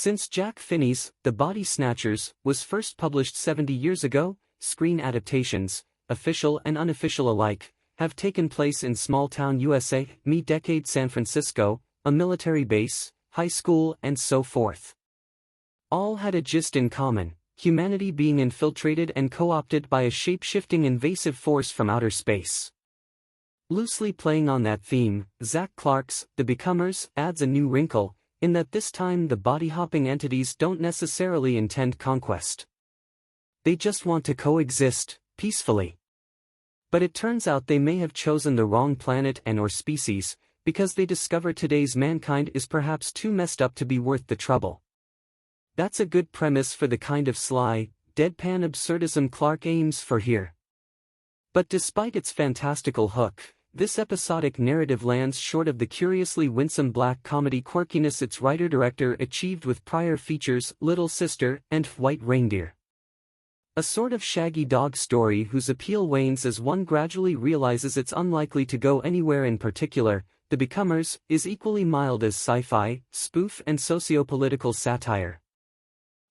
Since Jack Finney's The Body Snatchers was first published 70 years ago, screen adaptations, official and unofficial alike, have taken place in small-town USA, mid-decade San Francisco, a military base, high school and so forth. All had a gist in common: humanity being infiltrated and co-opted by a shape-shifting invasive force from outer space. Loosely playing on that theme, Zach Clarke's The Becomers adds a new wrinkle, in that this time the body-hopping entities don't necessarily intend conquest. They just want to coexist, peacefully. But it turns out they may have chosen the wrong planet and/or species, because they discover today's mankind is perhaps too messed up to be worth the trouble. That's a good premise for the kind of sly, deadpan absurdism Clarke aims for here. But despite its fantastical hook, this episodic narrative lands short of the curiously winsome black comedy quirkiness its writer-director achieved with prior features Little Sister and White Reindeer. A sort of shaggy dog story whose appeal wanes as one gradually realizes it's unlikely to go anywhere in particular. The Becomers is equally mild as sci-fi, spoof and socio-political satire.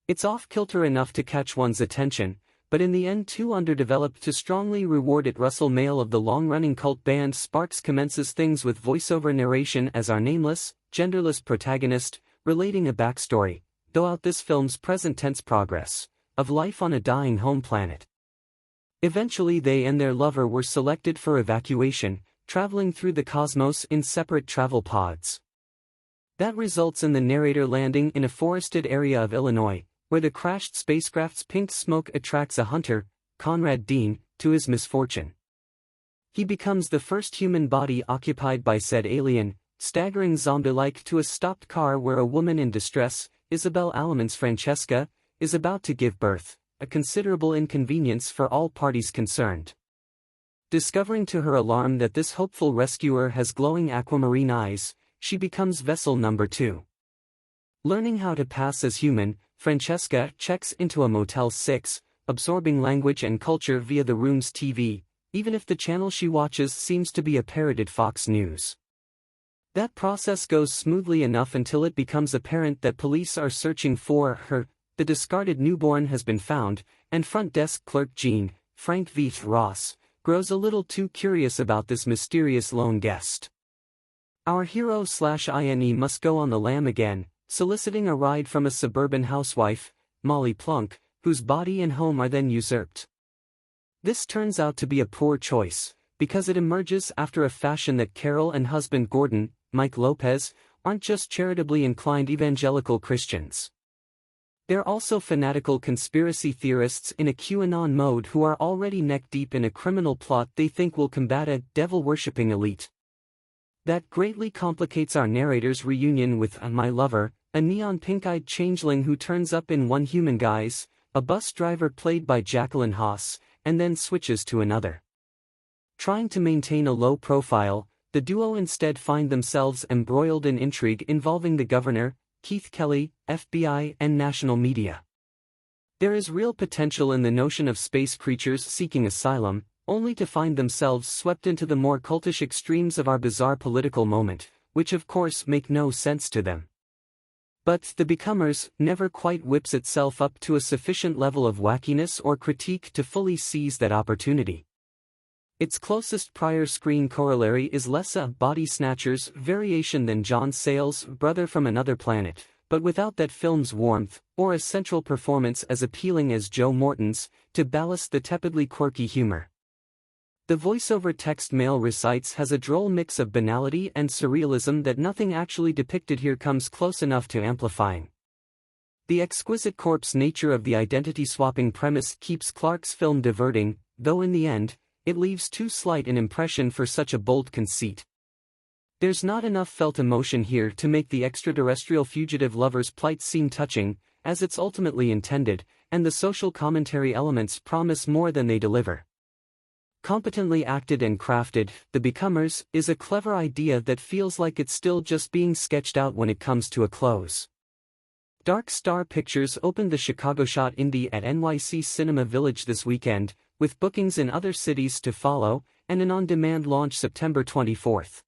It's off-kilter enough to catch one's attention, but in the end too underdeveloped to strongly reward it. Russell Mael of the long-running cult band Sparks commences things with voiceover narration as our nameless, genderless protagonist, relating a backstory, throughout this film's present-tense progress, of life on a dying home planet. Eventually they and their lover were selected for evacuation, traveling through the cosmos in separate travel pods. That results in the narrator landing in a forested area of Illinois, where the crashed spacecraft's pink smoke attracts a hunter, Conrad Dean, to his misfortune. He becomes the first human body occupied by said alien, staggering zombie-like to a stopped car where a woman in distress, Isabel Alamon's Francesca, is about to give birth, a considerable inconvenience for all parties concerned. Discovering to her alarm that this hopeful rescuer has glowing aquamarine eyes, she becomes vessel number 2. Learning how to pass as human, Francesca checks into a Motel 6, absorbing language and culture via the room's TV, even if the channel she watches seems to be a parroted Fox News. That process goes smoothly enough until it becomes apparent that police are searching for her. The discarded newborn has been found, and front desk clerk Jean, Frank V. Ross, grows a little too curious about this mysterious lone guest. Our hero/INE must go on the lam again, soliciting a ride from a suburban housewife, Molly Plunk, whose body and home are then usurped. This turns out to be a poor choice, because it emerges after a fashion that Carol and husband Gordon, Mike Lopez, aren't just charitably inclined evangelical Christians. They're also fanatical conspiracy theorists in a QAnon mode who are already neck-deep in a criminal plot they think will combat a devil-worshipping elite. That greatly complicates our narrator's reunion with my lover, a neon pink-eyed changeling who turns up in one human guise, a bus driver played by Jacqueline Haas, and then switches to another. Trying to maintain a low profile, the duo instead find themselves embroiled in intrigue involving the governor, Keith Kelly, FBI and national media. There is real potential in the notion of space creatures seeking asylum, only to find themselves swept into the more cultish extremes of our bizarre political moment, which of course make no sense to them. But The Becomers never quite whips itself up to a sufficient level of wackiness or critique to fully seize that opportunity. Its closest prior screen corollary is less a Body Snatchers variation than John Sayles' Brother from Another Planet, but without that film's warmth, or a central performance as appealing as Joe Morton's, to ballast the tepidly quirky humor. The voiceover text Mael recites has a droll mix of banality and surrealism that nothing actually depicted here comes close enough to amplifying. The exquisite corpse nature of the identity-swapping premise keeps Clarke's film diverting, though in the end, it leaves too slight an impression for such a bold conceit. There's not enough felt emotion here to make the extraterrestrial fugitive lover's plight seem touching, as it's ultimately intended, and the social commentary elements promise more than they deliver. Competently acted and crafted, The Becomers is a clever idea that feels like it's still just being sketched out when it comes to a close. Dark Star Pictures opened the Chicago Shot Indie at NYC Cinema Village this weekend, with bookings in other cities to follow, and an on-demand launch September 24th.